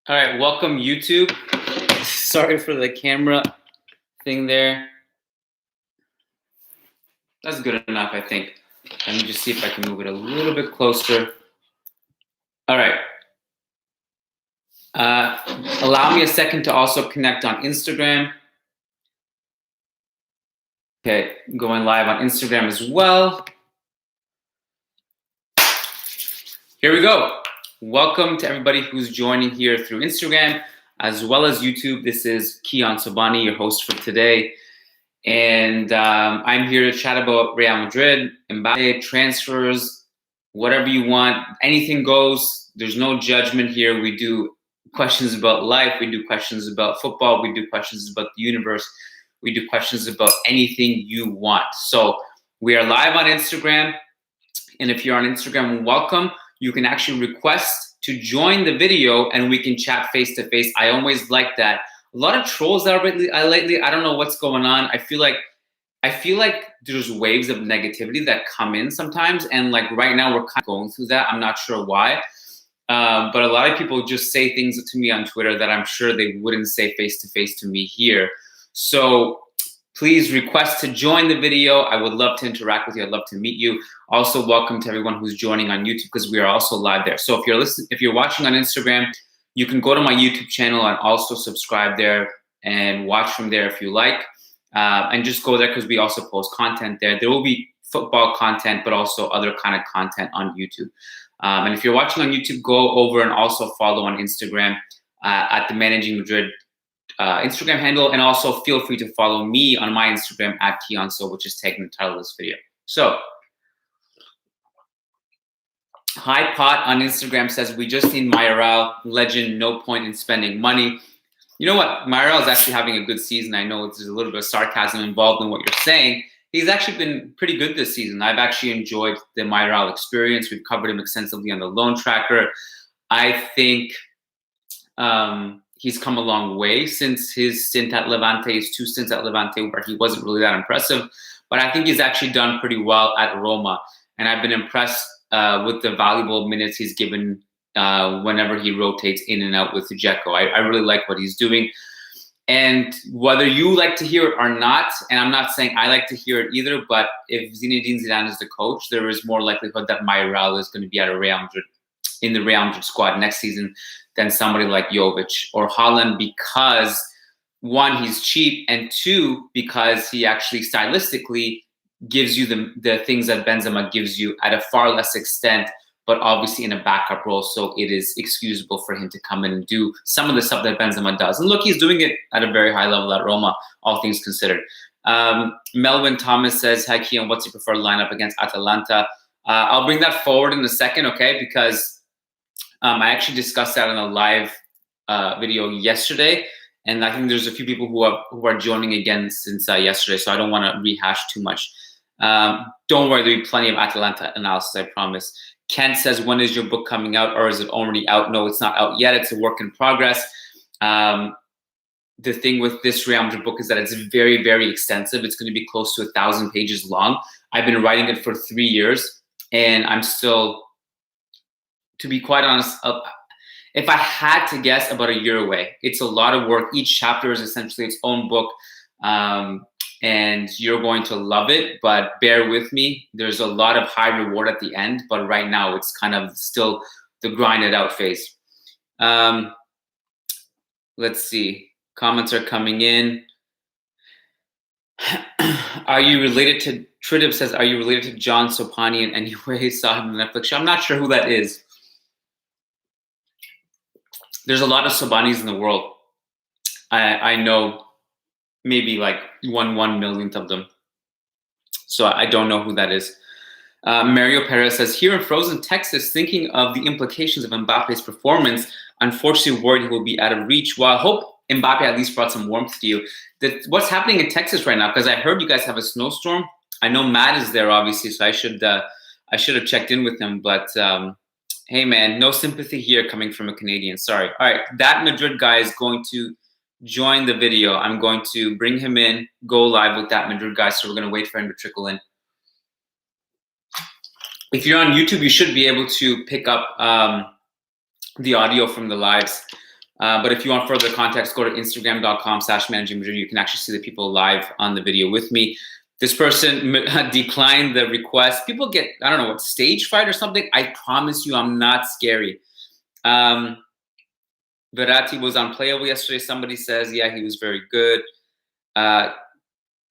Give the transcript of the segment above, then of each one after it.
All right, welcome YouTube. Sorry for the camera thing there. That's good enough, I think. Let me just see if I can move it a little bit closer. All right. Allow me a second to also connect on Instagram. Okay, going live on Instagram as well. Here we go. Welcome to everybody who's joining here through Instagram as well as YouTube. This is Kiyan Sobhani, your host for today. And I'm here to chat about Real Madrid, Mbappe, transfers, whatever you want. Anything goes. There's no judgment here. We do questions about life. We do questions about football. We do questions about the universe. We do questions about anything you want. So we are live on Instagram. And if you're on Instagram, welcome. You can actually request to join the video and we can chat face to face. I always like that. A lot of trolls out lately. I don't know what's going on. I feel like there's waves of negativity that come in sometimes, and like right now we're kind of going through that. I'm not sure why, but a lot of people just say things to me on Twitter that I'm sure they wouldn't say face to face to me here. So please request to join the video. I would love to interact with you. I'd love to meet you. Also, welcome to everyone who's joining on YouTube because we are also live there. So if you're watching on Instagram, you can go to my YouTube channel and also subscribe there and watch from there if you like. And just go there because we also post content there. There will be football content, but also other kind of content on YouTube. And if you're watching on YouTube, go over and also follow on Instagram at the Managing Madrid Instagram handle. And also feel free to follow me on my Instagram at Kiyanso, which is tagged in the title of this video. So, High Pot on Instagram says, we just need Mayoral, legend, no point in spending money. You know what? Mayoral is actually having a good season. I know there's a little bit of sarcasm involved in what you're saying. He's actually been pretty good this season. I've actually enjoyed the Mayoral experience. We've covered him extensively on the loan tracker. I think he's come a long way since his stint at Levante, his two stints at Levante, where he wasn't really that impressive. But I think he's actually done pretty well at Roma. And I've been impressed with the valuable minutes he's given whenever he rotates in and out with Dzeko. I really like what he's doing. And whether you like to hear it or not, and I'm not saying I like to hear it either, but if Zinedine Zidane is the coach, there is more likelihood that Mayoral is going to be at Real Madrid, in the Real Madrid squad next season than somebody like Jovic or Haaland, because one, he's cheap, and two, because he actually stylistically gives you the things that Benzema gives you at a far less extent, but obviously in a backup role, so it is excusable for him to come in and do some of the stuff that Benzema does. And look, he's doing it at a very high level at Roma, all things considered. Melvin Thomas says, hi Kiyan, what's your preferred lineup against Atalanta? I'll bring that forward in a second, okay? Because I actually discussed that in a live video yesterday, and I think there's a few people who are joining again since yesterday, so I don't want to rehash too much. Don't worry, there'll be plenty of Atalanta analysis, I promise. Kent says, when is your book coming out, or is it already out? No, it's not out yet. It's a work in progress. The thing with this Real Madrid book is that it's very, very extensive. It's going to be close to 1,000 pages long. I've been writing it for 3 years, and I'm still, to be quite honest, if I had to guess, about a year away. It's a lot of work. Each chapter is essentially its own book. And you're going to love it, but bear with me. There's a lot of high reward at the end, but right now it's kind of still the grinded out phase. Let's see. Comments are coming in. Are you related to, Tridib says, are you related to John Sobhani in any way? Saw him on the Netflix show. I'm not sure who that is. There's a lot of Sobhanis in the world. I know maybe like 1/1,000,000th of them. So I don't know who that is. Mario Perez says, here in frozen Texas, thinking of the implications of Mbappe's performance, unfortunately worried he will be out of reach. Well, I hope Mbappe at least brought some warmth to you. What's happening in Texas right now? Because I heard you guys have a snowstorm. I know Matt is there, obviously, so I should have checked in with him. But hey, man, no sympathy here coming from a Canadian. Sorry. All right, that Madrid guy is going to join the video. I'm going to bring him in, go live with that Madrid guy. So we're going to wait for him to trickle in. If you're on YouTube, you should be able to pick up the audio from the lives. But if you want further context, go to instagram.com/managingmadrid. You can actually see the people live on the video with me. This person declined the request. People get, I don't know what, stage fright or something. I promise you, I'm not scary. Verratti was unplayable yesterday. Somebody says, yeah, he was very good.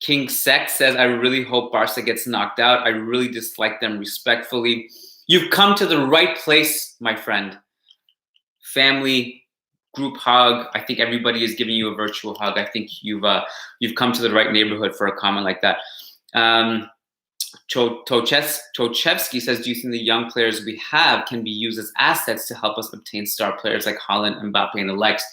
King Sex says, I really hope Barca gets knocked out. I really dislike them respectfully. You've come to the right place, my friend. Family, group hug. I think everybody is giving you a virtual hug. I think you've come to the right neighborhood for a comment like that. Tochevsky says, do you think the young players we have can be used as assets to help us obtain star players like Haaland, Mbappe, and the likes?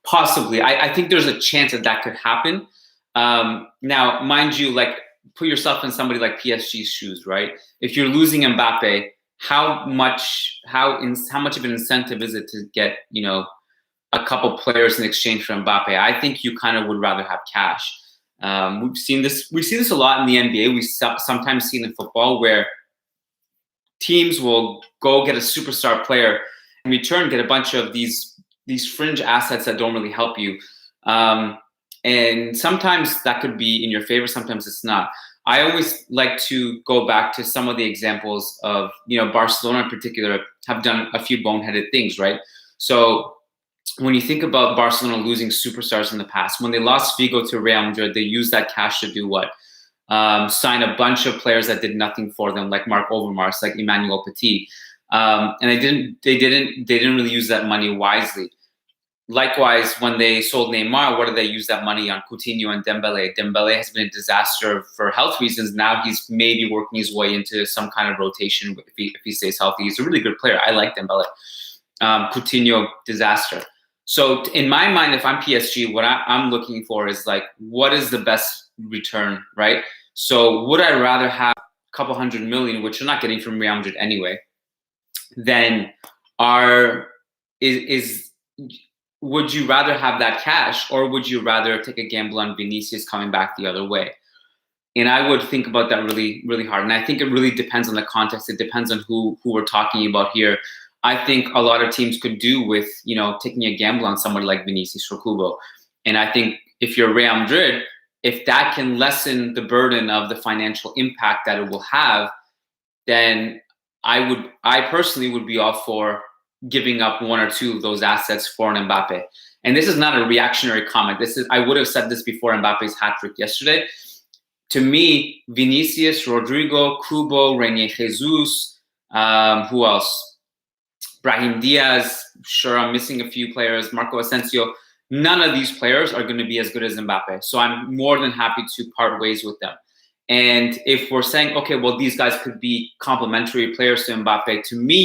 Possibly. I think there's a chance that could happen. Now, mind you, like, put yourself in somebody like PSG's shoes, right? If you're losing Mbappe, how much of an incentive is it to get, a couple players in exchange for Mbappe? I think you kind of would rather have cash. We see this a lot in the NBA. We sometimes see it in football where teams will go get a superstar player, in return get a bunch of these fringe assets that don't really help you. And sometimes that could be in your favor, sometimes it's not. I always like to go back to some of the examples of, Barcelona in particular have done a few boneheaded things, right? So when you think about Barcelona losing superstars in the past, when they lost Figo to Real Madrid, they used that cash to do what? Sign a bunch of players that did nothing for them, like Marc Overmars, like Emmanuel Petit, and they didn't really use that money wisely. Likewise, when they sold Neymar, what did they use that money on? Coutinho and Dembele. Dembele has been a disaster for health reasons. Now he's maybe working his way into some kind of rotation if he stays healthy. He's a really good player. I like Dembele. Coutinho, disaster. So in my mind, if I'm PSG, what I'm looking for is like, what is the best return, right? So would I rather have a couple $100 million, which you're not getting from Real Madrid anyway, than would you rather have that cash, or would you rather take a gamble on Vinicius coming back the other way? And I would think about that really, really hard. And I think it really depends on the context. It depends on who we're talking about here. I think a lot of teams could do with, taking a gamble on somebody like Vinicius or Kubo. And I think if you're Real Madrid, if that can lessen the burden of the financial impact that it will have, then I personally would be all for giving up one or two of those assets for an Mbappe. And this is not a reactionary comment. I would have said this before Mbappe's hat-trick yesterday. To me, Vinicius, Rodrigo, Kubo, Reinier Jesus, who else? Brahim Diaz, sure, I'm missing a few players, Marco Asensio. None of these players are going to be as good as Mbappe. So I'm more than happy to part ways with them. And if we're saying, okay, well, these guys could be complementary players to Mbappe, to me,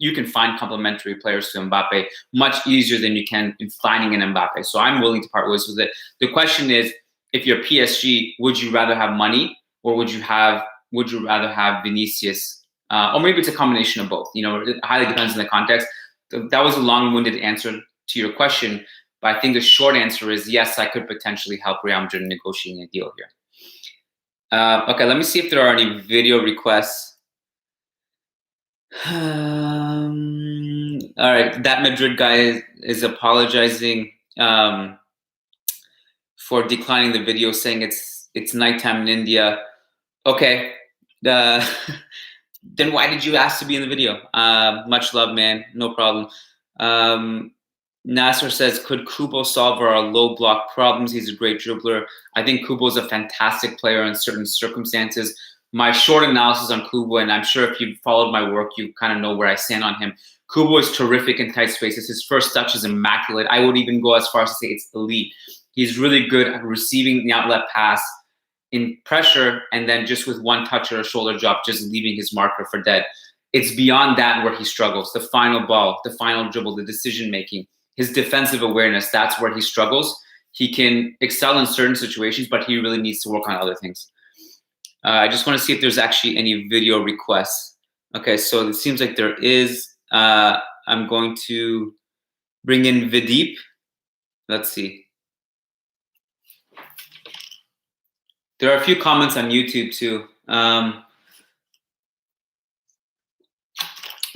you can find complementary players to Mbappe much easier than you can in finding an Mbappe. So I'm willing to part ways with it. The question is, if you're PSG, would you rather have money, or would you rather have Vinicius? Or maybe it's a combination of both. It highly depends on the context. That was a long-winded answer to your question, but I think the short answer is yes, I could potentially help Real Madrid in negotiating a deal here. Okay, let me see if there are any video requests. All right, that Madrid guy is apologizing for declining the video, saying it's nighttime in India. Okay, then why did you ask to be in the video? Much love, man. No problem. Nasser says, could Kubo solve our low block problems? He's a great dribbler. I think Kubo's a fantastic player in certain circumstances. My short analysis on Kubo, and I'm sure if you've followed my work, you kind of know where I stand on him. Kubo is terrific in tight spaces. His first touch is immaculate. I would even go as far as to say it's elite. He's really good at receiving the outlet pass in pressure, and then just with one touch or a shoulder drop, just leaving his marker for dead. It's beyond that where he struggles. The final ball, the final dribble, the decision-making, his defensive awareness, that's where he struggles. He can excel in certain situations, but he really needs to work on other things. I just want to see if there's actually any video requests. Okay, so it seems like there is. I'm going to bring in Videep. Let's see. There are a few comments on YouTube too.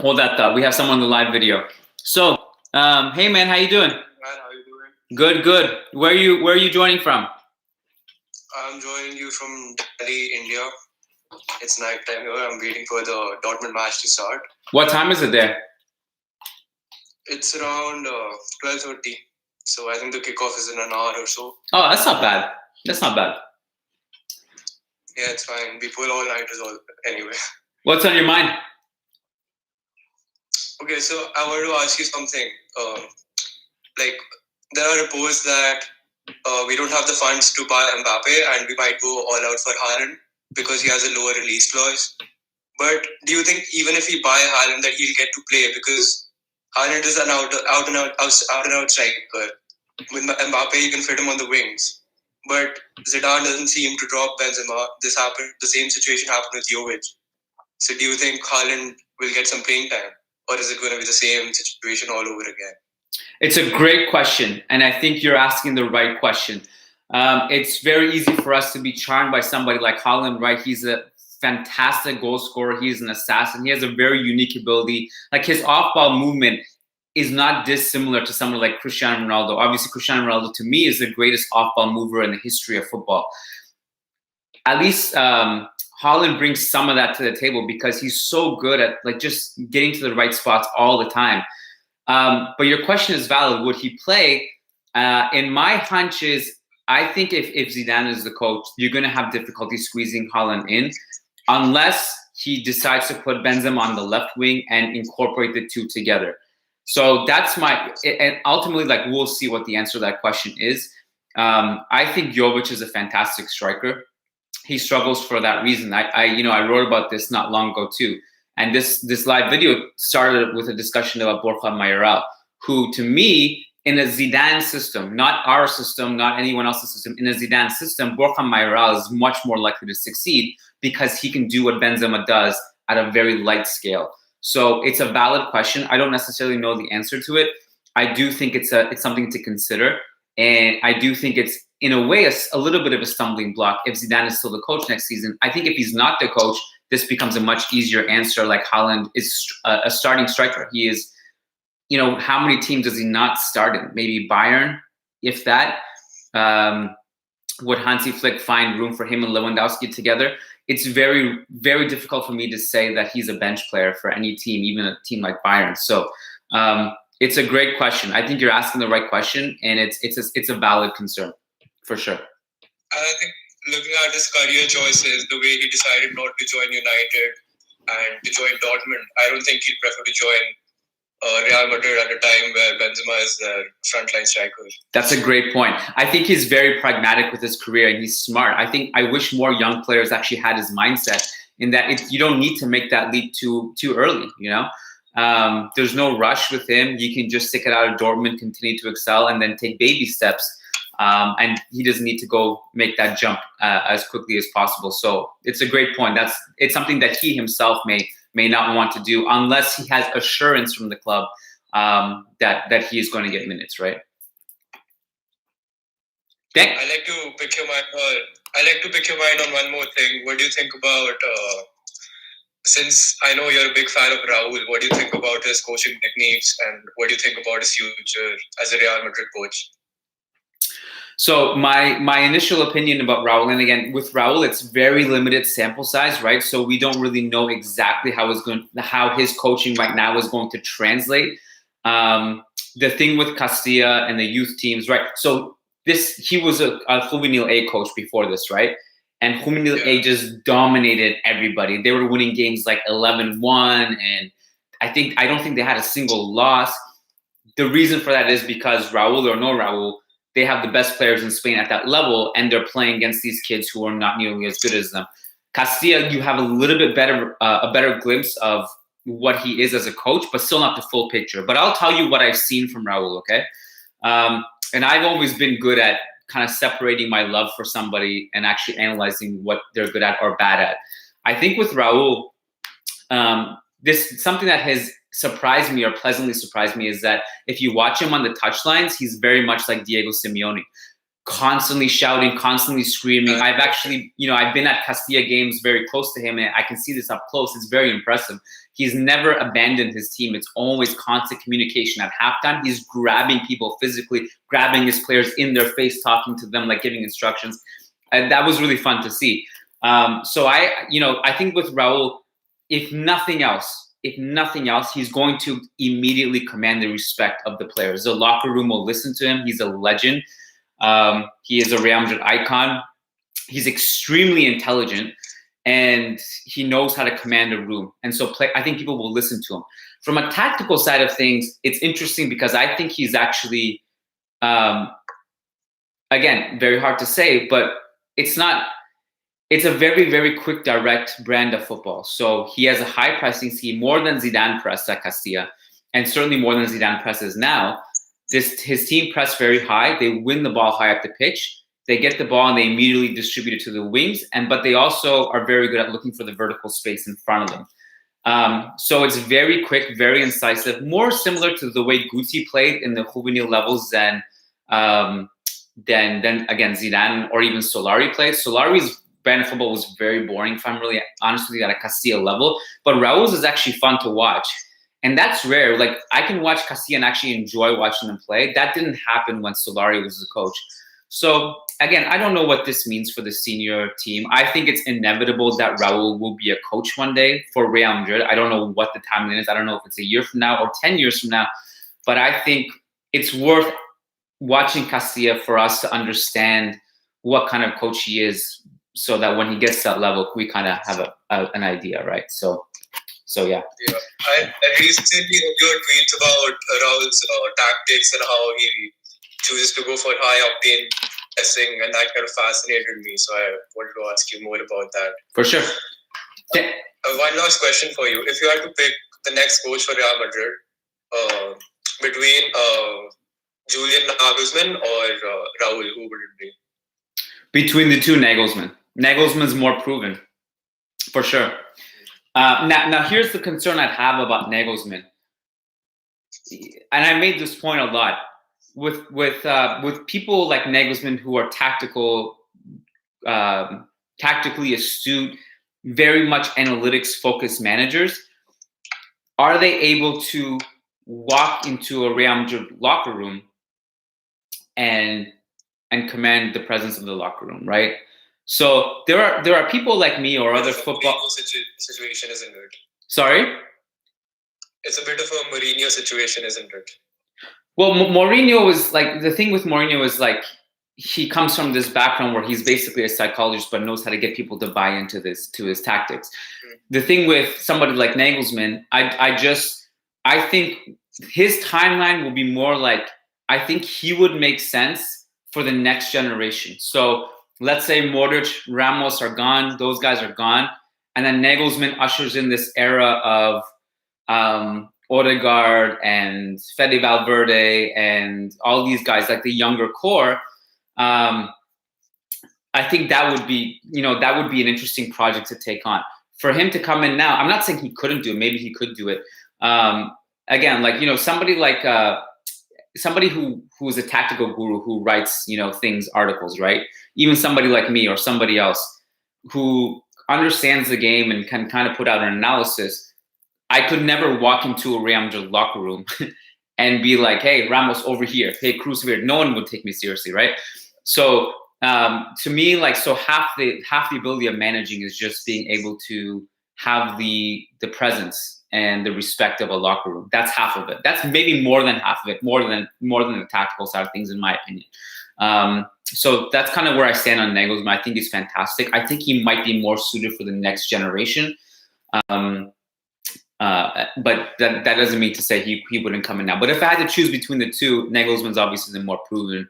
Hold that thought. We have someone in the live video. So Hey man, how you doing? Man, how are you doing? Good, good. Where are you joining from? I'm joining you from Delhi, India. It's night time here. I'm waiting for the Dortmund match to start. What time is it there? It's around 12:30. So I think the kickoff is in an hour or so. Oh, that's not bad. That's not bad. Yeah, it's fine. We pull all nighters all anyway. What's on your mind? Okay, so I want to ask you something. Like, there are reports that we don't have the funds to buy Mbappe, and we might go all out for Haaland because he has a lower release clause. But do you think even if we buy Haaland that he'll get to play, because Haaland is an out and out striker. With Mbappe, you can fit him on the wings. But Zidane doesn't seem to drop Benzema. The same situation happened with Jovic. So do you think Haaland will get some playing time? Or is it going to be the same situation all over again? It's a great question, and I think you're asking the right question. It's very easy for us to be charmed by somebody like Haaland, right? He's a fantastic goal scorer. He's an assassin. He has a very unique ability. Like his off-ball movement is not dissimilar to someone like Cristiano Ronaldo. Obviously, Cristiano Ronaldo to me is the greatest off-ball mover in the history of football. At least Haaland brings some of that to the table because he's so good at like just getting to the right spots all the time. But your question is valid. Would he play? In my hunch is, I think if Zidane is the coach, you're going to have difficulty squeezing Haaland in unless he decides to put Benzema on the left wing and incorporate the two together. So that's and ultimately, like, we'll see what the answer to that question is. I think Jovic is a fantastic striker. He struggles for that reason. I wrote about this not long ago too. And this live video started with a discussion about Borja Mayoral, who to me, in a Zidane system, not our system, not anyone else's system, in a Zidane system, Borja Mayoral is much more likely to succeed because he can do what Benzema does at a very light scale. So it's a valid question. I don't necessarily know the answer to it. I do think it's something to consider. And I do think it's, in a way, a little bit of a stumbling block if Zidane is still the coach next season. I think if he's not the coach, this becomes a much easier answer. Like Haaland is a starting striker. He is, how many teams does he not start in? Maybe Bayern, if that. Would Hansi Flick find room for him and Lewandowski together? It's very, very difficult for me to say that he's a bench player for any team, even a team like Bayern. So it's a great question. I think you're asking the right question, and it's a valid concern, for sure. I think looking at his career choices, the way he decided not to join United and to join Dortmund, I don't think he'd prefer to join Real Madrid at a time where Benzema is the frontline striker. That's a great point. I think he's very pragmatic with his career, and he's smart. I wish more young players actually had his mindset in that you don't need to make that leap too early. There's no rush with him. You can just stick it out of Dortmund, continue to excel, and then take baby steps. And he doesn't need to go make that jump as quickly as possible. So it's a great point. It's something that he himself may not want to do unless he has assurance from the club that he is going to get minutes, right? I like to pick your mind on one more thing. What do you think about? Since I know you're a big fan of Raul, what do you think about his coaching techniques, and what do you think about his future as a Real Madrid coach? So my initial opinion about Raul, and again, with Raul, it's very limited sample size, right? So we don't really know exactly how his coaching right now is going to translate. The thing with Castilla and the youth teams, right? So he was a Juvenil A coach before this, right? And Juvenil A just dominated everybody. They were winning games like 11-1, and I don't think they had a single loss. The reason for that is because Raul or no Raul, they have the best players in Spain at that level, and they're playing against these kids who are not nearly as good as them. Castilla, you have a little bit better, a better glimpse of what he is as a coach, but still not the full picture. But I'll tell you what I've seen from Raul, okay? And I've always been good at kind of separating my love for somebody and actually analyzing what they're good at or bad at. I think with Raul, something that has surprised me or pleasantly surprised me is that if you watch him on the touchlines, he's very much like Diego Simeone. constantly shouting, constantly screaming. I've actually, I've been at Castilla games very close to him, and I can see this up close. It's very impressive. He's never abandoned his team. It's always constant communication. At halftime, he's grabbing people physically, grabbing his players in their face, talking to them, like giving instructions. And that was really fun to see. So I think with Raul, if nothing else, he's going to immediately command the respect of the players. The locker room will listen to him. He's a legend. He is a Real Madrid icon. He's extremely intelligent, and he knows how to command a room. And so I think people will listen to him. From a tactical side of things, it's interesting because I think he's actually, again, very hard to say, but it's a very, very quick, direct brand of football. So he has a high pressing scheme, more than Zidane pressed at Castilla, and certainly more than Zidane presses now. His team press very high. They win the ball high up the pitch. They get the ball and they immediately distribute it to the wings. But they also are very good at looking for the vertical space in front of them. So it's very quick, very incisive, more similar to the way Guti played in the juvenile levels than again Zidane or even Solari played. Solari's brand of football was very boring, if I'm really honestly at a Castilla level. But Raul's is actually fun to watch. And that's rare. Like, I can watch Castilla and actually enjoy watching them play. That didn't happen when Solari was the coach. So, again, I don't know what this means for the senior team. I think it's inevitable that Raul will be a coach one day for Real Madrid. I don't know what the timeline is. I don't know if it's a year from now or 10 years from now. But I think it's worth watching Castilla for us to understand what kind of coach he is, so that when he gets to that level, we kind of have an idea, right? So yeah. Yeah, I recently read your tweets about Raul's tactics and how he chooses to go for high octane pressing, and that kind of fascinated me. So I wanted to ask you more about that. For sure. One last question for you: if you had to pick the next coach for Real Madrid between Julian Nagelsmann or Raul, who would it be? Between the two, Nagelsmann. Nagelsmann's more proven, for sure. Now, here's the concern I'd have about Nagelsmann, and I made this point a lot with people like Nagelsmann who are tactically astute, very much analytics-focused managers. Are they able to walk into a Real Madrid locker room and command the presence of the locker room, right? So there are people like me or other football situation, isn't it? Sorry? It's a bit of a Mourinho situation, isn't it? Well, Mourinho was like, the thing with Mourinho is like, he comes from this background where he's basically a psychologist but knows how to get people to buy into his tactics. The thing with somebody like Nagelsmann, I think his timeline will be more like, I think he would make sense for the next generation. So let's say Modric, Ramos are gone, those guys are gone, and then Nagelsmann ushers in this era of Odegaard and Fede Valverde and all these guys, like the younger core. I think that would be an interesting project to take on. For him to come in now, I'm not saying he couldn't do it. Maybe he could do it. Again, like, somebody who is a tactical guru who writes, articles, right? Even somebody like me or somebody else who understands the game and can kind of put out an analysis. I could never walk into a Real Madrid locker room and be like, hey, Ramos over here, hey, Cruz over here. No one would take me seriously, right? So to me, like, so half the ability of managing is just being able to have the presence and the respect of a locker room. That's half of it. That's maybe more than half of it, more than the tactical side of things, in my opinion. So that's kind of where I stand on Nagelsmann. I think he's fantastic. I think he might be more suited for the next generation. But that doesn't mean to say he wouldn't come in now. But if I had to choose between the two, Nagelsmann's obviously the more proven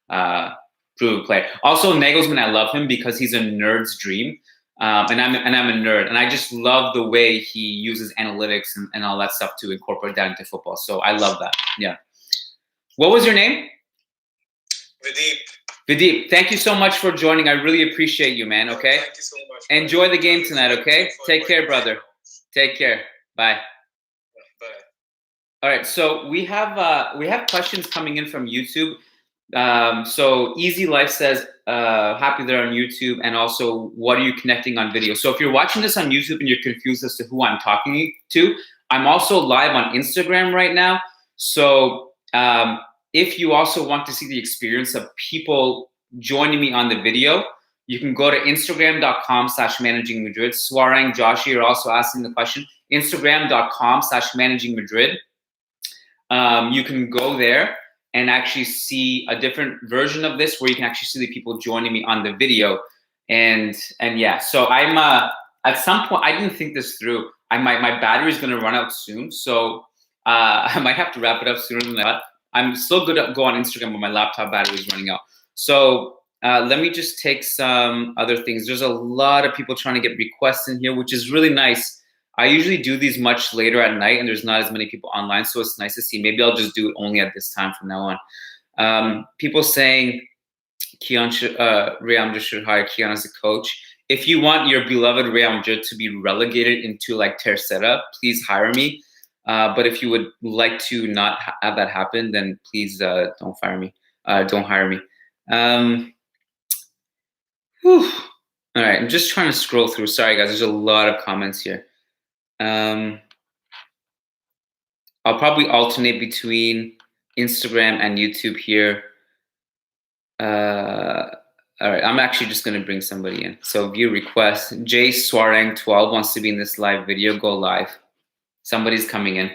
player. Also, Nagelsmann, I love him because he's a nerd's dream. And I'm a nerd, and I just love the way he uses analytics and all that stuff to incorporate that into football. So I love that. Yeah. What was your name? Videep, thank you so much for joining. I really appreciate you, man. Okay. Thank you so much. Enjoy the game tonight. Okay. Take care, brother. Take care. Bye. Bye. All right. So we have questions coming in from YouTube. So Easy Life says, happy they're on YouTube, and also, what are you connecting on video? So if you're watching this on YouTube and you're confused as to who I'm talking to, I'm also live on Instagram right now. So if you also want to see the experience of people joining me on the video, you can go to Instagram.com/managing Madrid. Swarang, Josh, you're also asking the question. Instagram.com/managing Madrid. You can go there and actually see a different version of this where you can actually see the people joining me on the video. And yeah, so I'm at some point, I didn't think this through. My battery is going to run out soon, so I might have to wrap it up sooner than that. I'm still good to go on Instagram, but my laptop battery is running out. So let me just take some other things. There's a lot of people trying to get requests in here, which is really nice. I usually do these much later at night, and there's not as many people online, so it's nice to see. Maybe I'll just do it only at this time from now on. People saying Kiyan Real Madrid should hire Kiyan as a coach. If you want your beloved Real Madrid to be relegated into like Tercera, please hire me. But if you would like to not have that happen, then please don't fire me. Don't hire me. All right, I'm just trying to scroll through. Sorry, guys. There's a lot of comments here. I'll probably alternate between Instagram and YouTube here. All right, I'm actually just going to bring somebody in. So view request. Jay Swarang12 wants to be in this live video. Go live. Somebody's coming in.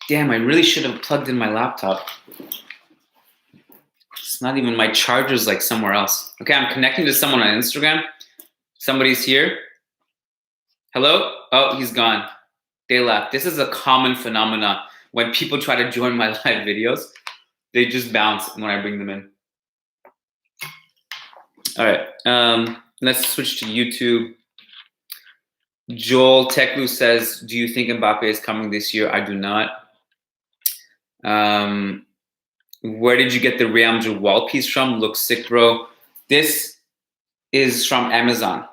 Damn, I really should have plugged in my laptop. It's not even, my charger's like somewhere else. Okay, I'm connecting to someone on Instagram. Somebody's here. Hello? Oh, he's gone. They left. This is a common phenomenon. When people try to join my live videos, they just bounce when I bring them in. All right, let's switch to YouTube. Joel Teklu says, do you think Mbappe is coming this year? I do not. Where did you get the Real Madrid wall piece from? Looks sick, bro. This is from Amazon.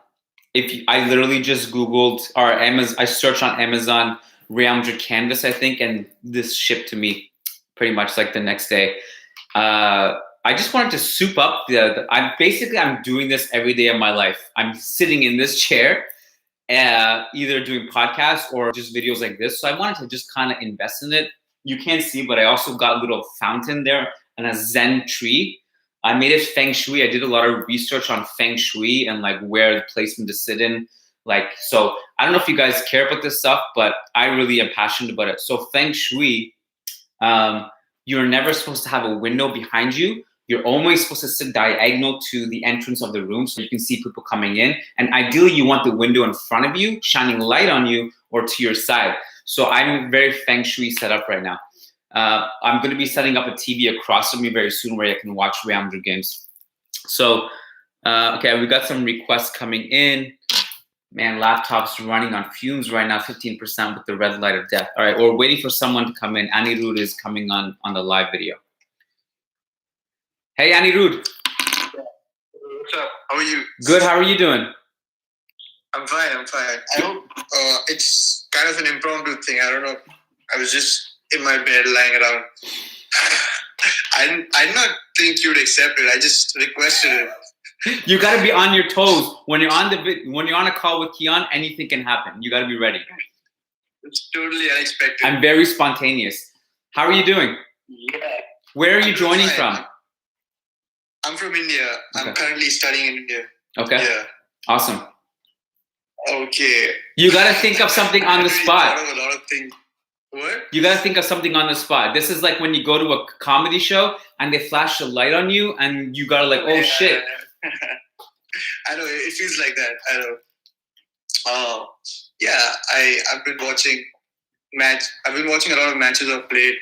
I literally just Googled, or I searched on Amazon Real Madrid canvas, I think, and this shipped to me pretty much like the next day. I just wanted to soup up I'm doing this every day of my life. I'm sitting in this chair, either doing podcasts or just videos like this. So I wanted to just kind of invest in it. You can't see, but I also got a little fountain there and a Zen tree. I made it feng shui. I did a lot of research on feng shui and like where the placement to sit in. So I don't know if you guys care about this stuff, but I really am passionate about it. So feng shui, you're never supposed to have a window behind you. You're always supposed to sit diagonal to the entrance of the room so you can see people coming in. And ideally, you want the window in front of you, shining light on you, or to your side. So I'm very feng shui set up right now. I'm going to be setting up a TV across from me very soon where I can watch Real Madrid games. So, okay, we got some requests coming in. Man, laptop's running on fumes right now, 15% with the red light of death. All right, we're waiting for someone to come in. Anirudh is coming on the live video. Hey, Anirudh. What's up? How are you? Good. How are you doing? I'm fine. I hope it's kind of an impromptu thing. I don't know. I was just in my bed lying around. I did not think you'd accept it. I just requested it. You got to be on your toes when you're on a call with Kiyan. Anything can happen. You got to be ready. It's totally unexpected. I'm very spontaneous. How are you doing? Yeah. Where are you joining from? I'm from India. Okay. I'm currently studying in India. Okay. Yeah. Awesome. Okay. You got to think of something on the spot. A lot of things. What? You got to think of something on the spot. This is like when you go to a comedy show and they flash a light on you and you got to like, oh shit. I know, it feels like that. I know. Yeah, I've been watching a lot of matches of late,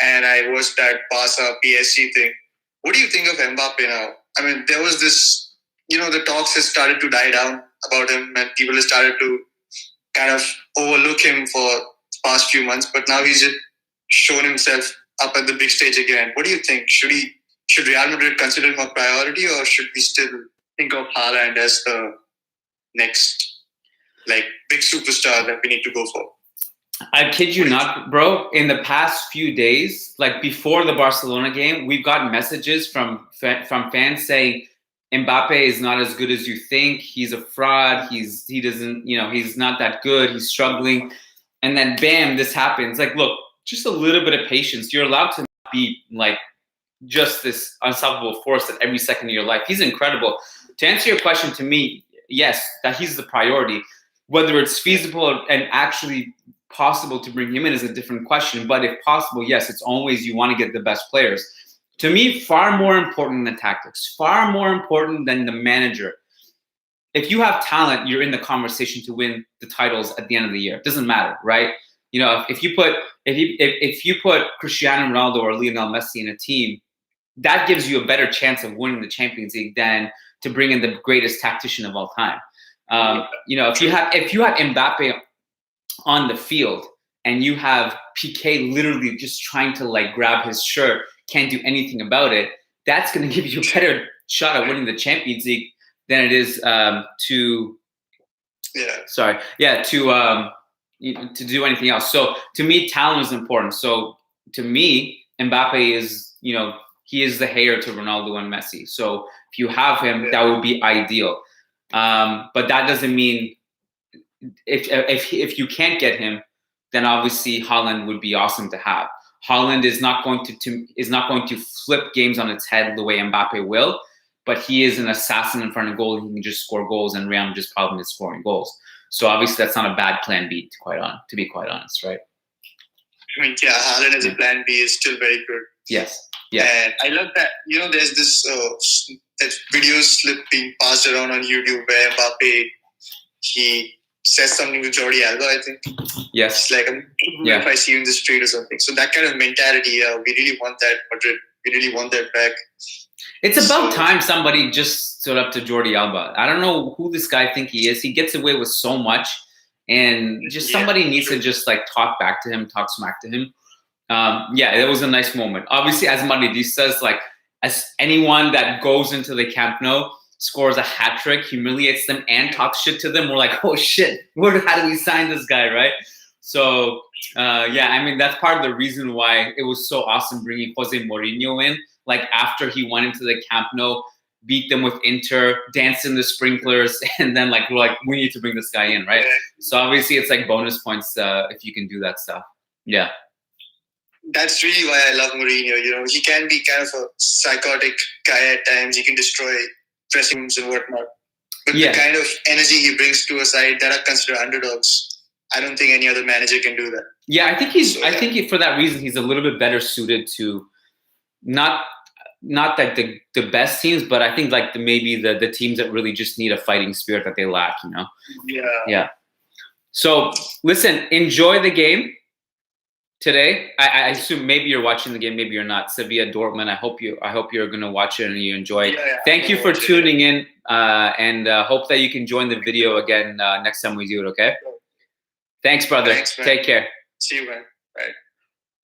and I watched that Barca PSG thing. What do you think of Mbappe now? I mean, there was this, the talks has started to die down about him, and people have started to kind of overlook him for the past few months, but now he's just shown himself up at the big stage again. What do you think? Should Real Madrid consider him a priority, or should we still think of Haaland as the next big superstar that we need to go for? I kid you not, bro. In the past few days, like before the Barcelona game, we've gotten messages from fans saying Mbappe is not as good as you think. He's a fraud. He doesn't, he's not that good. He's struggling. And then bam, this happens. Like, look, just a little bit of patience. You're allowed to not be like just this unstoppable force at every second of your life. He's incredible. To answer your question, to me, yes, that he's the priority. Whether it's feasible and actually possible to bring him in is a different question. But if possible, yes, it's always you want to get the best players. To me, far more important than tactics, far more important than the manager. If you have talent, you're in the conversation to win the titles at the end of the year. It doesn't matter, right? If you put Cristiano Ronaldo or Lionel Messi in a team, that gives you a better chance of winning the Champions League than to bring in the greatest tactician of all time. If you have Mbappe on the field and you have Piqué literally just trying to like grab his shirt, can't do anything about it, that's going to give you a better shot at winning the Champions League than it is to do anything else. So to me, talent is important. So to me, Mbappe is, he is the heir to Ronaldo and Messi. So if you have him, that would be ideal. But that doesn't mean if you can't get him, then obviously Haaland would be awesome to have. Haaland is not going to flip games on its head the way Mbappe will, but he is an assassin in front of goal. He can just score goals, and Real Madrid's problem is scoring goals. So obviously that's not a bad plan B, to be quite honest, right? I mean, yeah, Haaland as a plan B is still very good. Yes. Yeah. And I love that, there's this that video slip being passed around on YouTube where Mbappe, he says something to Jordi Alba, I think. Yes. It's like, if I see you in the street or something. So that kind of mentality, we really want that, Madrid. We really want that back. It's about time somebody just stood up to Jordi Alba. I don't know who this guy think he is. He gets away with so much, and just somebody needs to just like talk back to him, talk smack to him. It was a nice moment. Obviously, as Madridistas, like as anyone that goes into the Camp Nou, scores a hat trick, humiliates them, and talks shit to them, we're like, oh shit, how do we sign this guy, right? So I mean, that's part of the reason why it was so awesome bringing Jose Mourinho in. Like after he went into the Camp Nou, beat them with Inter, danced in the sprinklers, and then like we're like, we need to bring this guy in, right? So obviously it's like bonus points if you can do that stuff. Yeah. That's really why I love Mourinho. He can be kind of a psychotic guy at times. He can destroy dressing rooms and whatnot. But the kind of energy he brings to a side that are considered underdogs, I don't think any other manager can do that. Yeah, I think for that reason he's a little bit better suited to not like the best teams, but I think like maybe the teams that really just need a fighting spirit that they lack, Yeah. So listen, enjoy the game today. I assume maybe you're watching the game, maybe you're not. Sevilla, Dortmund. I hope you're gonna watch it and you enjoy it. Thank you for tuning in, and hope that you can join the video again next time we do it. Okay. Thanks, brother. Thanks, man. Take care. See you, man. Bye.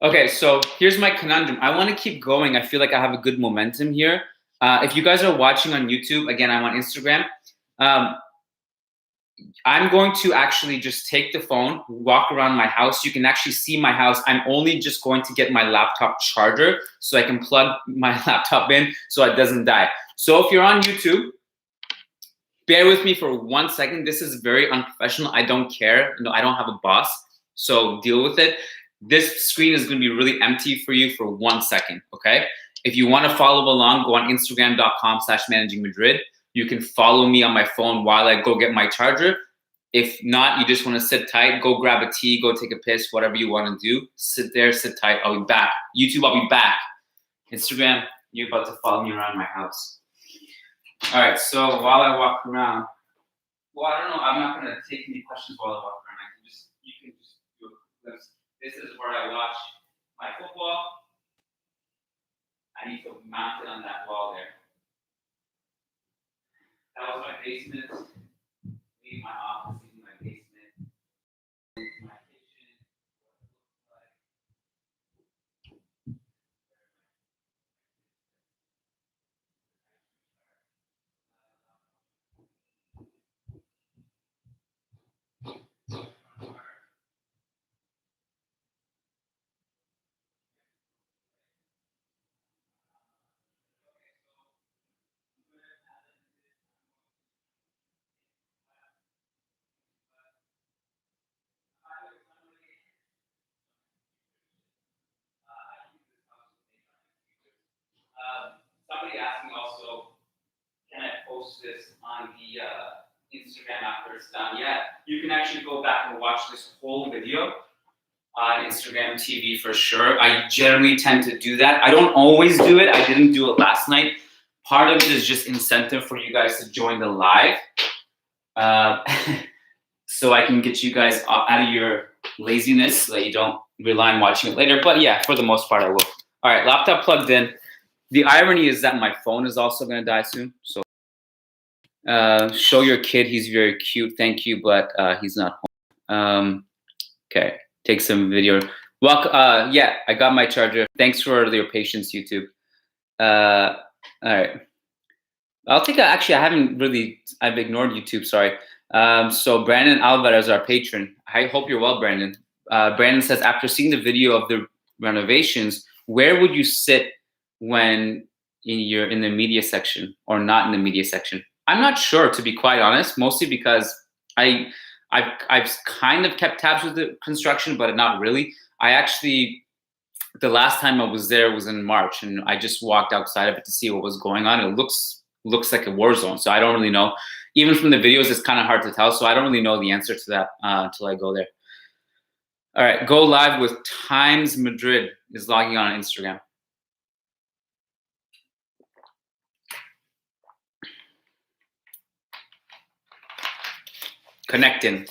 Okay, so here's my conundrum. I want to keep going. I feel like I have a good momentum here. If you guys are watching on YouTube, again, I'm on Instagram. I'm going to actually just take the phone, walk around my house. You can actually see my house. I'm only just going to get my laptop charger so I can plug my laptop in so it doesn't die. So if you're on YouTube, bear with me for 1 second. This is very unprofessional. I don't care. No, I don't have a boss, so deal with it. This screen is going to be really empty for you for 1 second, okay? If you want to follow along, go on Instagram.com/managingmadrid. You can follow me on my phone while I go get my charger. If not, you just want to sit tight, go grab a tea, go take a piss, whatever you want to do. Sit there, sit tight. I'll be back. YouTube, I'll be back. Instagram, you're about to follow me around my house. All right, so while I walk around, well, I don't know. I'm not going to take any questions while I walk around. You can just do a quick. This is where I watch my football. I need to mount it on that wall there. That was my basement. Leave my office, leave my basement. My kitchen. asked me also, can I post this on the Instagram after it's done? Yeah, you can actually go back and watch this whole video on Instagram TV for sure. I generally tend to do that. I don't always do it. I didn't do it last night. Part of it is just incentive for you guys to join the live. So I can get you guys out of your laziness so that you don't rely on watching it later. But yeah, for the most part, I will. All right, laptop plugged in. The irony is that my phone is also going to die soon. So show your kid. He's very cute. Thank you, but he's not home. Okay, take some video. Well, yeah, I got my charger. Thanks for your patience, YouTube. All right. I'll take actually, I've ignored YouTube, sorry. So Brandon Alvarez, our patron. I hope you're well, Brandon. Brandon says, after seeing the video of the renovations, where would you sit when you're in the media section or not in the media section? I'm not sure, to be quite honest, mostly because I've kind of kept tabs with the construction, but not really. The last time I was there was in March, and I just walked outside of it to see what was going on. It looks like a war zone, so I don't really know. Even from the videos, it's kind of hard to tell, so I don't really know the answer to that until I go there. All right, go live with Times Madrid is logging on Instagram. Connecting.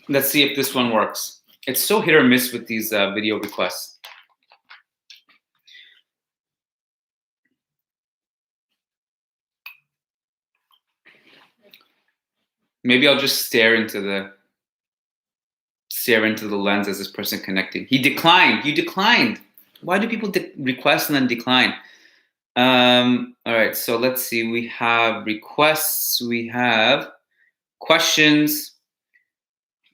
Let's see if this one works. It's so hit or miss with these video requests. Maybe I'll just stare into the lens as this person connecting. He declined. You declined. Why do people request and then decline? All right, so let's see. We have requests. We have questions.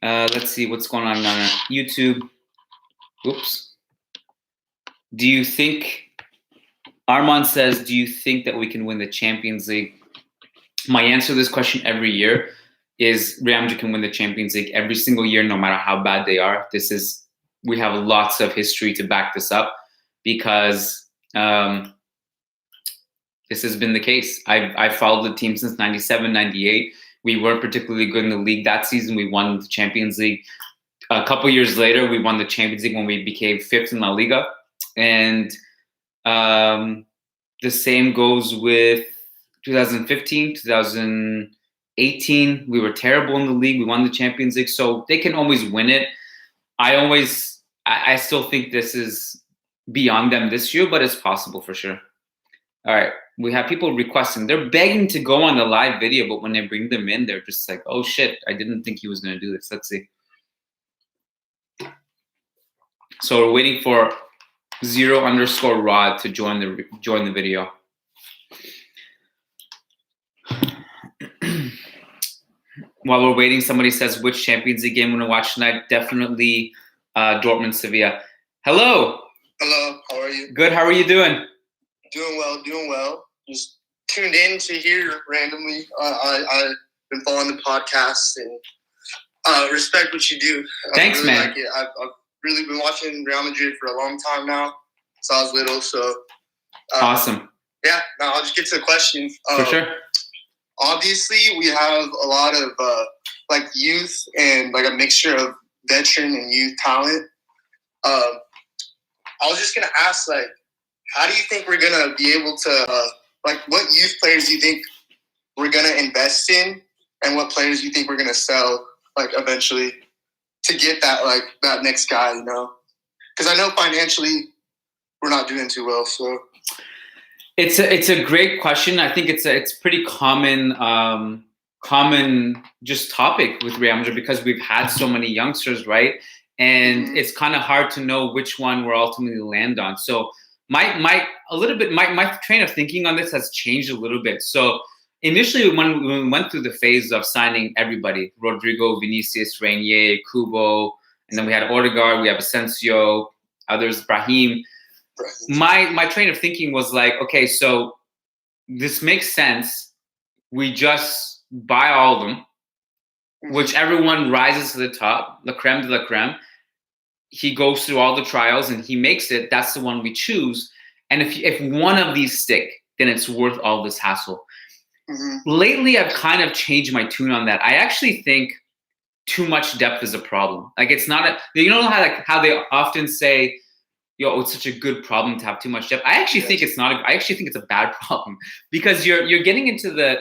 Let's see what's going on YouTube. Oops. Do you think, Armand says, do you think that we can win the Champions League? My answer to this question every year is Real Madrid can win the Champions League every single year, no matter how bad they are. We have lots of history to back this up because this has been the case. I've followed the team since 97, 98. We weren't particularly good in the league that season. We won the Champions League. A couple years later, we won the Champions League when we became 5th in La Liga. And the same goes with 2015, 2018. We were terrible in the league. We won the Champions League. So they can always win it. I still think this is beyond them this year, but it's possible for sure. All right. We have people requesting. They're begging to go on the live video, but when they bring them in, they're just like, oh, shit, I didn't think he was going to do this. Let's see. So we're waiting for 0_Rod to join the video. While we're waiting, somebody says, which Champions League game I'm going to watch tonight? Definitely Dortmund, Sevilla. Hello. Hello. How are you? Good. How are you doing? Doing well. Just tuned in to hear randomly. I've been following the podcast and respect what you do. Thanks, really man. Like it. I've really been watching Real Madrid for a long time now, since I was little. So awesome. Yeah. Now I'll just get to the question. For sure. Obviously, we have a lot of like youth and like a mixture of veteran and youth talent. I was just gonna ask, like, how do you think we're gonna be able to, like, what youth players do you think we're gonna invest in, and what players do you think we're gonna sell, like, eventually, to get that, like, that next guy, you know? Because I know financially we're not doing too well, so. It's a great question. I think it's pretty common just topic with Real Madrid because we've had so many youngsters, right? And it's kind of hard to know which one we'll ultimately land on. So my train of thinking on this has changed a little bit. So initially when we went through the phase of signing everybody, Rodrigo, Vinicius, Reinier, Kubo, and then we had Odegaard, we have Asensio, others, Brahim. My train of thinking was like, okay, so this makes sense. We just buy all of them which everyone rises to the top, the creme de la creme. He goes through all the trials and he makes it. That's the one we choose. And if one of these stick, then it's worth all this hassle. Lately, I've kind of changed my tune on that. I actually think too much depth is a problem. Like, it's not how they often say, yo, it's such a good problem to have too much depth. I actually think it's not. I actually think it's a bad problem, because you're getting into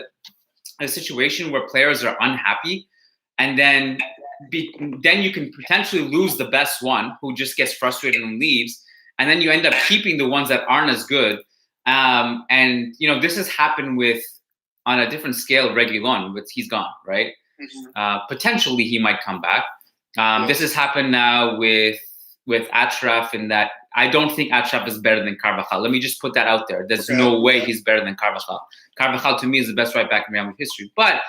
a situation where players are unhappy, and then you can potentially lose the best one who just gets frustrated and leaves, and then you end up keeping the ones that aren't as good. And this has happened on a different scale. Reguilon, he's gone, right? Potentially he might come back. This has happened now with Achraf, in that I don't think Achraf is better than Carvajal. Let me just put that out there. There's no way he's better than Carvajal. Carvajal to me is the best right back in Real Madrid history. But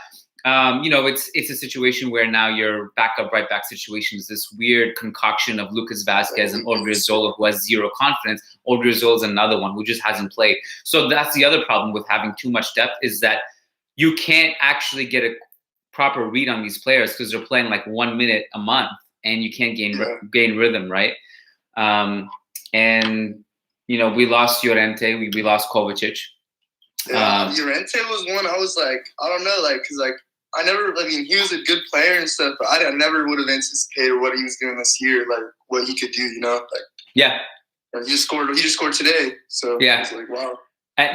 it's a situation where now your backup right back situation is this weird concoction of Lucas Vazquez and Odriozola, who has zero confidence. Odriozola is another one who just hasn't played. So that's the other problem with having too much depth, is that you can't actually get a proper read on these players because they're playing like 1 minute a month, and you can't gain rhythm, right? And we lost Llorente, we lost Kovacic. Llorente was one I was like, I don't know, like, because he was a good player and stuff, but I never would have anticipated what he was doing this year, like what he could do, He just scored today, so I was like, wow.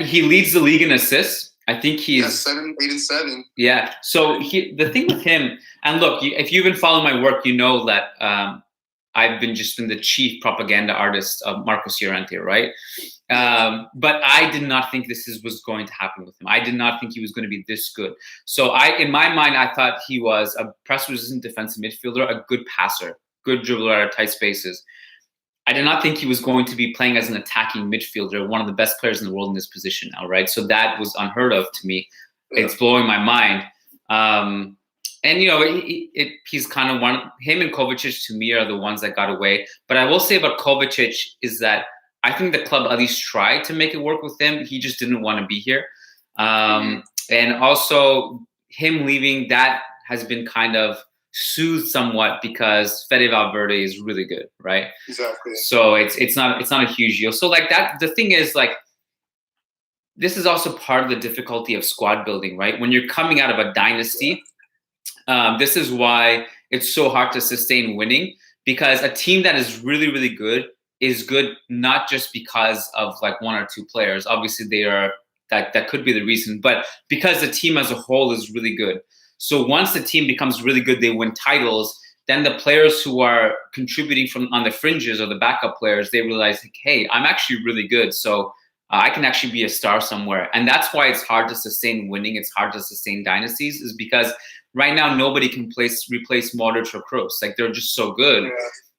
He leads the league in assists. I think he's 8 and 7. Yeah. So the thing with him, and look, if you've been following my work, you know that I've been the chief propaganda artist of Marcos Llorente, right? But I did not think this was going to happen with him. I did not think he was going to be this good. So in my mind, I thought he was a press-resistant defensive midfielder, a good passer, good dribbler out of tight spaces. I did not think he was going to be playing as an attacking midfielder, one of the best players in the world in this position now, right? So that was unheard of to me. It's blowing my mind. And he's kind of him and Kovacic to me are the ones that got away. But I will say about Kovacic is that I think the club at least tried to make it work with him. He just didn't want to be here. And also him leaving, that has been kind of soothed somewhat because Fede Valverde is really good, right? Exactly. So it's not a huge deal. So like that, the thing is, like, this is also part of the difficulty of squad building, right? When you're coming out of a dynasty, this is why it's so hard to sustain winning, because a team that is really, really good is good not just because of like one or two players. Obviously that could be the reason, but because the team as a whole is really good. So once the team becomes really good, they win titles, then the players who are contributing on the fringes or the backup players, they realize, like, hey, I'm actually really good. So I can actually be a star somewhere. And that's why it's hard to sustain winning. It's hard to sustain dynasties, is because right now nobody can replace Modric or Kroos. Like, they're just so good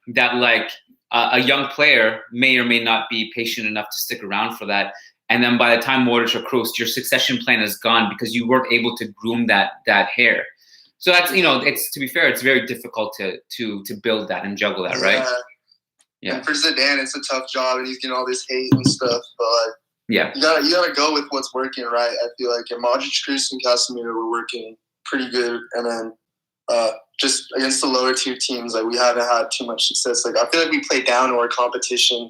that like a young player may or may not be patient enough to stick around for that. And then by the time Modric or Kroos, your succession plan is gone because you weren't able to groom that hair. So that's, it's, to be fair, it's very difficult to build that and juggle that, right? Yeah. And for Zidane, it's a tough job, and he's getting all this hate and stuff. But like, you gotta go with what's working, right? I feel like, and Modric, Kroos, and Casemiro were working pretty good, and then just against the lower tier teams, like, we haven't had too much success. Like, I feel like we play down to our competition,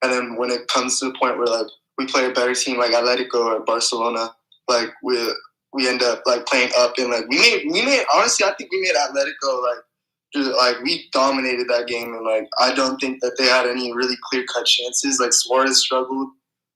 and then when it comes to the point where like we play a better team like Atletico or Barcelona, like we end up like playing up, and like we made honestly, I think we made Atletico like we dominated that game, and like I don't think that they had any really clear cut chances. Like, Suarez struggled,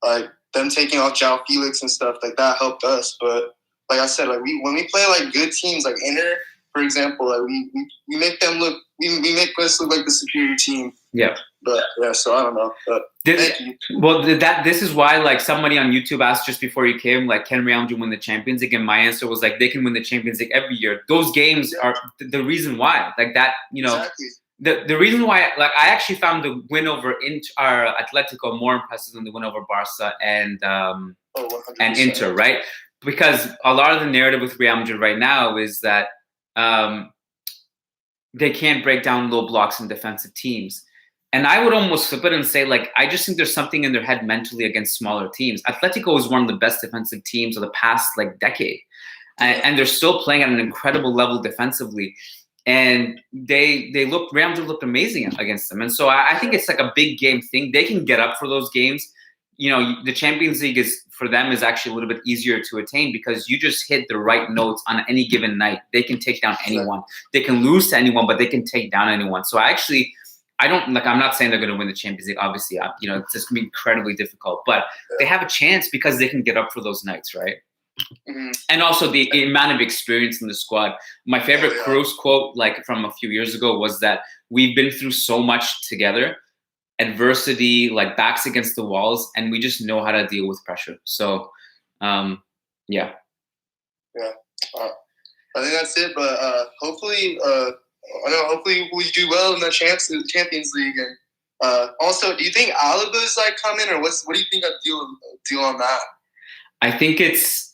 like them taking off João Felix and stuff like that helped us. But like I said, like when we play like good teams like Inter, for example, like we make them look, we make us look like the superior team. Yeah. But yeah, so I don't know. But thank you. Well, this is why, like, somebody on YouTube asked just before you came, like, can Real Madrid win the Champions League? And my answer was like, they can win the Champions League every year. Those games are the reason why, like that, Exactly. The reason why, like, I actually found the win over Atletico more impressive than the win over Barca and Inter, right? Because a lot of the narrative with Real Madrid right now is that they can't break down low blocks in defensive teams. And I would almost flip it and say, like, I just think there's something in their head mentally against smaller teams. Atletico is one of the best defensive teams of the past, like, decade. and they're still playing at an incredible level defensively. And Real Madrid looked amazing against them. And so I think it's like a big game thing. They can get up for those games. You know, the Champions League is actually a little bit easier to attain because you just hit the right notes on any given night. They can take down anyone. They can lose to anyone, but they can take down anyone. So I'm not saying they're going to win the Champions League. Obviously, you know, it's just going to be incredibly difficult. But they have a chance because they can get up for those nights, right? Mm-hmm. And also the amount of experience in the squad. My favorite Cruz quote, like from a few years ago, was that we've been through so much together, adversity, like backs against the walls, and we just know how to deal with pressure. So, yeah. I think that's it. But hopefully we do well in the Champions League. And also, do you think Alaba's like coming, or what do you think of deal on that? I think it's.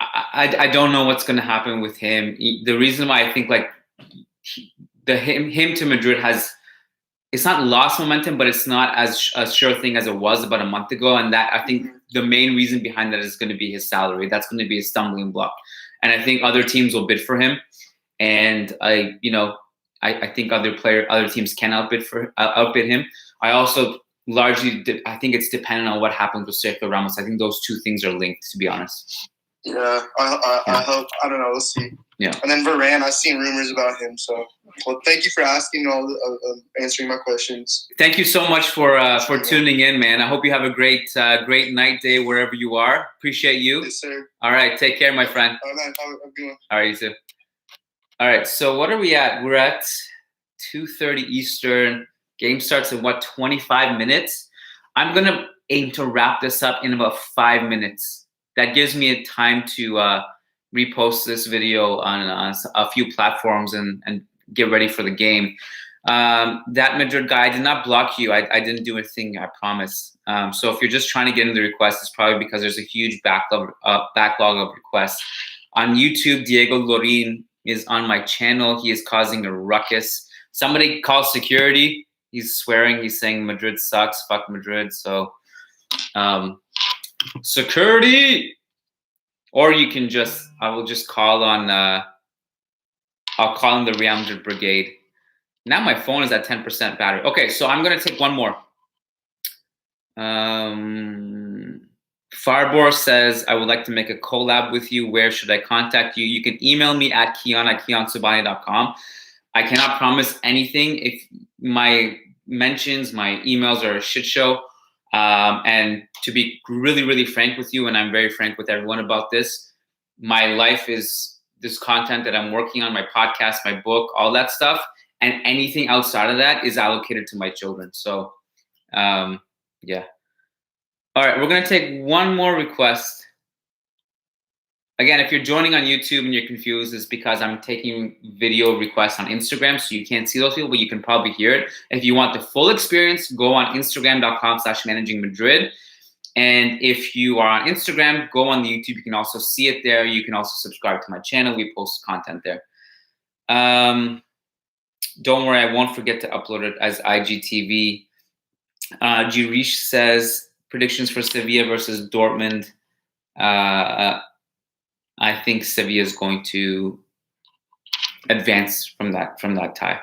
I don't know what's going to happen with him. The reason why I think like him to Madrid it's not lost momentum, but it's not as a sure thing as it was about a month ago. And that I think the main reason behind that is going to be his salary. That's going to be a stumbling block. And I think other teams will bid for him. And I think other teams can outbid him. I also I think it's dependent on what happens with Sergio Ramos. I think those two things are linked, to be honest. Yeah, I hope. I don't know. We'll see. Yeah. And then Varane, I've seen rumors about him. So, well, thank you for asking answering my questions. Thank you so much for tuning in, man. I hope you have a great night, day, wherever you are. Appreciate you. Yes, sir. All right, take care, my friend. All right, man. Have a good one. All right, you too. All right, so what are we at? We're at 2:30 Eastern. Game starts in 25 minutes. I'm gonna aim to wrap this up in about 5 minutes. That gives me a time to repost this video on a few platforms and get ready for the game. That Madrid guy, I did not block you. I didn't do a thing, I promise. So if you're just trying to get in the request, it's probably because there's a huge backlog of requests. On YouTube, Diego Lorin is on my channel. He is causing a ruckus. Somebody call security. He's swearing. He's saying Madrid sucks. Fuck Madrid. So security. Or you can I will just call on, I'll call on the Real Madrid Brigade. Now my phone is at 10% battery. Okay, so I'm going to take one more. Farbor says, I would like to make a collab with you. Where should I contact you? You can email me at Kiyan@KiyanSobhani.com. I cannot promise anything if my mentions, my emails are a shit show. And to be really, really frank with you, and I'm very frank with everyone about this, my life is this content that I'm working on, my podcast, my book, all that stuff. And anything outside of that is allocated to my children. So, yeah. All right, we're going to take one more request. Again, if you're joining on YouTube and you're confused, it's because I'm taking video requests on Instagram, so you can't see those people, but you can probably hear it. If you want the full experience, go on Instagram.com/managingmadrid. And if you are on Instagram, go on the YouTube. You can also see it there. You can also subscribe to my channel. We post content there. Don't worry, I won't forget to upload it as IGTV. Girish says, predictions for Sevilla versus Dortmund. I think Sevilla is going to advance from that tie.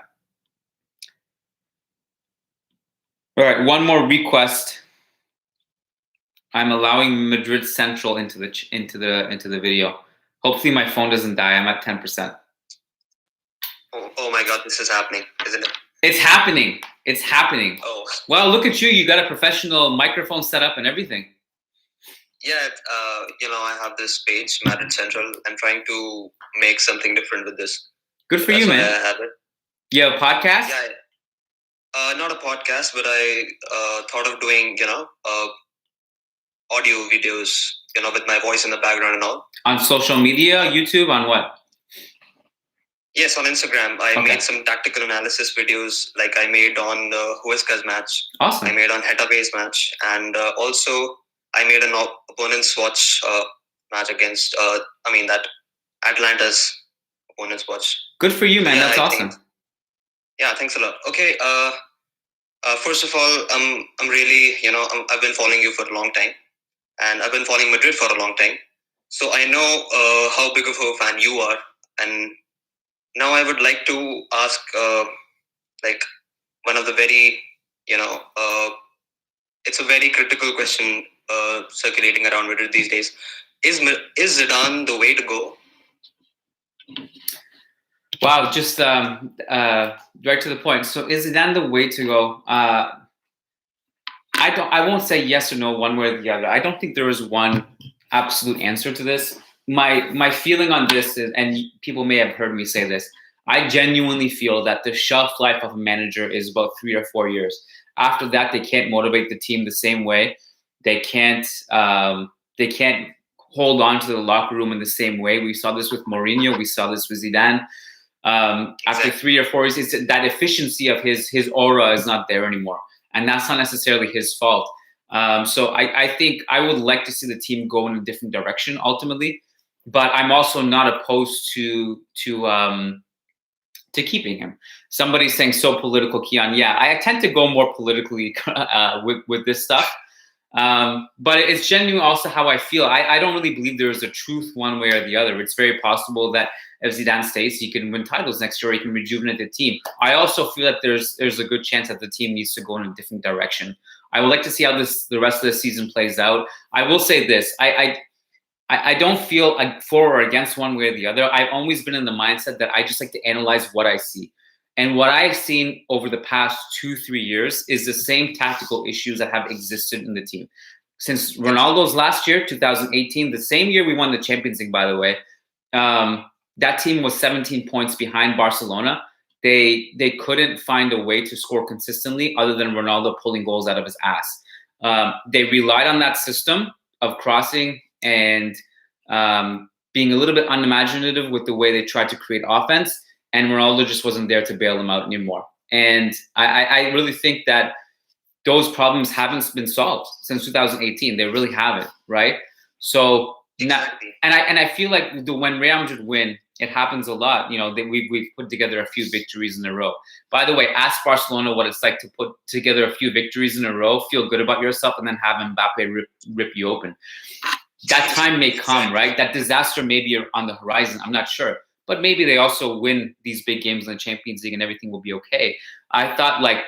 All right, one more request. I'm allowing Madrid Central into the video. Hopefully my phone doesn't die. I'm at 10%. Oh my God, this is happening, isn't it? It's happening. It's happening. Oh. Well, look at you. You got a professional microphone set up and everything. Yeah, I have this page, Madrid Central. I'm trying to make something different with this. Good for you, man. I have it. You have a podcast? Yeah. Not a podcast, but I thought of doing, audio videos, with my voice in the background and all. On social media, YouTube, on what? Yes, on Instagram. I made some tactical analysis videos, like I made on Huesca's match. Awesome. I made on Getabe's match, and also I made an opponent's watch match against, that Atlanta's opponent's watch. Good for you, man. Yeah, that's awesome. Yeah, thanks a lot. Okay, first of all, I'm really, I've been following you for a long time, and I've been following Madrid for a long time. So I know how big of a fan you are, and now I would like to ask, like, one of the very, it's a very critical question circulating around Madrid these days. Is Zidane the way to go? Wow, just right to the point. So is Zidane the way to go? I won't say yes or no one way or the other. I don't think there is one absolute answer to this. My feeling on this is, and people may have heard me say this, I genuinely feel that the shelf life of a manager is about 3 or 4 years. After that, they can't motivate the team the same way. They can't hold on to the locker room in the same way. We saw this with Mourinho. We saw this with Zidane. After 3 or 4 years, that efficiency of his aura is not there anymore. And that's not necessarily his fault. So I think I would like to see the team go in a different direction ultimately, but I'm also not opposed to keeping him. Somebody's saying so political, Kiyan. Yeah, I tend to go more politically with this stuff. But it's genuinely also how I feel. I don't really believe there is a truth one way or the other. It's very possible that if Zidane stays, he can win titles next year. He can rejuvenate the team. I also feel that there's a good chance that the team needs to go in a different direction. I would like to see how the rest of the season plays out. I will say this: I don't feel for or against one way or the other. I've always been in the mindset that I just like to analyze what I see. And what I've seen over the past 2-3 years is the same tactical issues that have existed in the team. Since Ronaldo's last year, 2018, the same year we won the Champions League, by the way, that team was 17 points behind Barcelona. They couldn't find a way to score consistently other than Ronaldo pulling goals out of his ass. They relied on that system of crossing and being a little bit unimaginative with the way they tried to create offense. And Ronaldo just wasn't there to bail them out anymore. And I really think that those problems haven't been solved since 2018. They really haven't, right? So exactly. And I feel like when Real Madrid win, it happens a lot. You know, we've put together a few victories in a row. By the way, ask Barcelona what it's like to put together a few victories in a row, feel good about yourself, and then have Mbappe rip you open. That time may come, right? That disaster may be on the horizon. I'm not sure. But maybe they also win these big games in the Champions League and everything will be okay. I thought like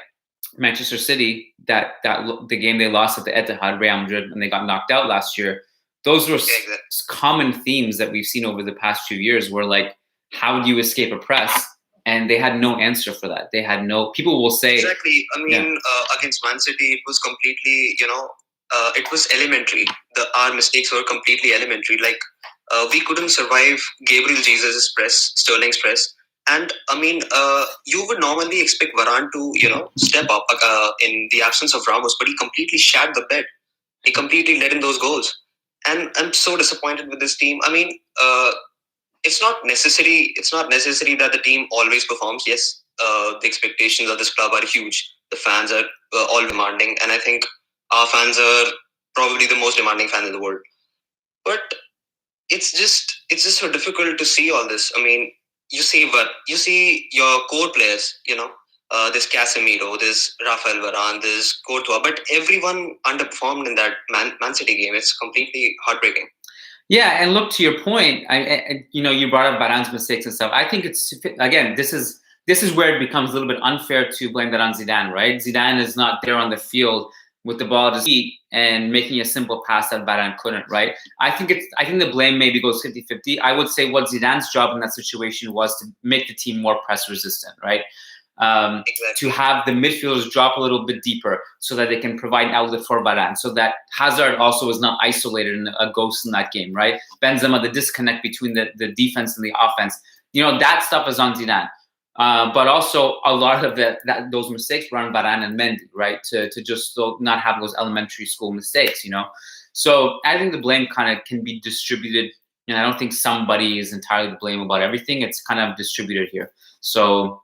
Manchester City, that the game they lost at the Etihad, Real Madrid, and they got knocked out last year, those were common themes that we've seen over the past few years where like, how do you escape a press? And they had no answer for that. They had no, people will say. Exactly. I mean, against Man City, it was completely, it was elementary. Our mistakes were completely elementary. Like, we couldn't survive Gabriel Jesus' press, Sterling's press. And I mean, you would normally expect Varane to, step up in the absence of Ramos, but he completely shat the bed. He completely let in those goals. And I'm so disappointed with this team. I mean, it's not necessary. It's not necessary that the team always performs. Yes, the expectations of this club are huge. The fans are all demanding. And I think our fans are probably the most demanding fans in the world. But it's just so difficult to see all this. I mean, you see your core players, this Casemiro, this Rafael Varane, this Courtois, but everyone underperformed in that Man City game. It's completely heartbreaking. Yeah, and look, to your point, you brought up Varane's mistakes and stuff. I think it's, again, this is where it becomes a little bit unfair to blame that on Zidane, right? Zidane is not there on the field with the ball at his feet and making a simple pass that Varane couldn't, right? I think the blame maybe goes 50-50. I would say what Zidane's job in that situation was to make the team more press resistant, right? Exactly. To have the midfielders drop a little bit deeper so that they can provide an outlet for Varane, so that Hazard also is not isolated and a ghost in that game, right? Benzema, the disconnect between the defense and the offense, that stuff is on Zidane. But also a lot of those mistakes were on Varane and Mendy, right? To just not have those elementary school mistakes, So I think the blame kind of can be distributed. And I don't think somebody is entirely to blame about everything. It's kind of distributed here. So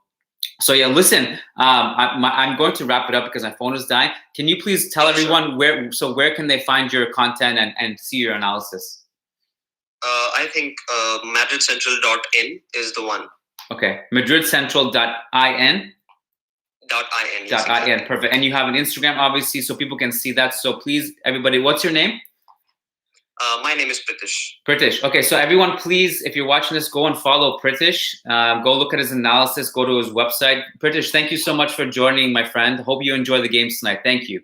yeah, listen, I'm going to wrap it up because my phone is dying. Can you please tell everyone where can they find your content and see your analysis? I think madridcentral.in is the one. Okay, madridcentral.in. .in, perfect. And you have an Instagram, obviously, so people can see that. So please, everybody, what's your name? My name is Pritish. Pritish. Okay, so everyone, please, if you're watching this, go and follow Pritish. Go look at his analysis. Go to his website. Pritish, thank you so much for joining, my friend. Hope you enjoy the games tonight. Thank you.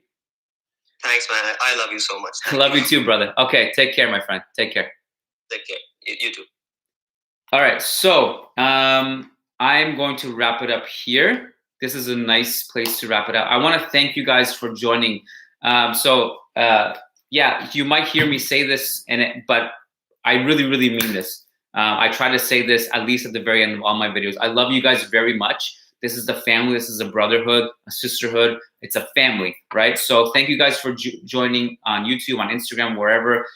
Thanks, man. I love you so much. I love you too, brother. Okay, take care, my friend. Take care. Take care. You too. All right, so I'm going to wrap it up here. This is a nice place to wrap it up. I want to thank you guys for joining. Yeah, you might hear me say this, but I really, really mean this. I try to say this at least at the very end of all my videos. I love you guys very much. This is the family. This is a brotherhood, a sisterhood. It's a family, right? So thank you guys for joining on YouTube, on Instagram, wherever.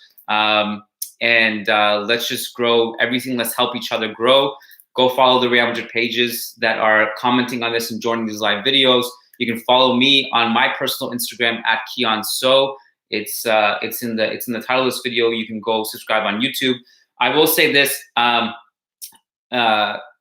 Let's just grow everything. Let's help each other grow. Go follow the Real Madrid pages that are commenting on this and joining these live videos. You can follow me on my personal Instagram at Kiyan So. It's in the title of this video. You can go subscribe on YouTube. I will say this, on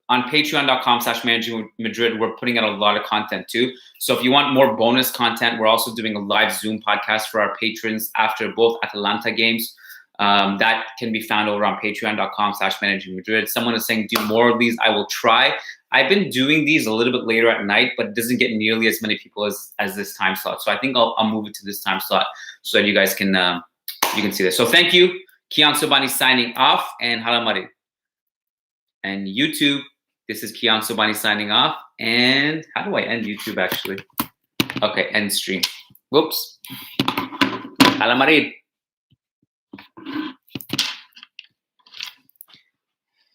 patreon.com/managingmadrid, we're putting out a lot of content too. So if you want more bonus content, we're also doing a live Zoom podcast for our patrons after both Atalanta games. That can be found over on patreon.com/managingmadrid. Someone is saying, do more of these. I will try. I've been doing these a little bit later at night, but it doesn't get nearly as many people as this time slot. So I think I'll move it to this time slot so that you guys can see this. So thank you. Kiyan Sobhani signing off, and Hala Madrid. And YouTube, this is Kiyan Sobhani signing off. And how do I end YouTube actually? Okay, end stream. Whoops. Hala Madrid.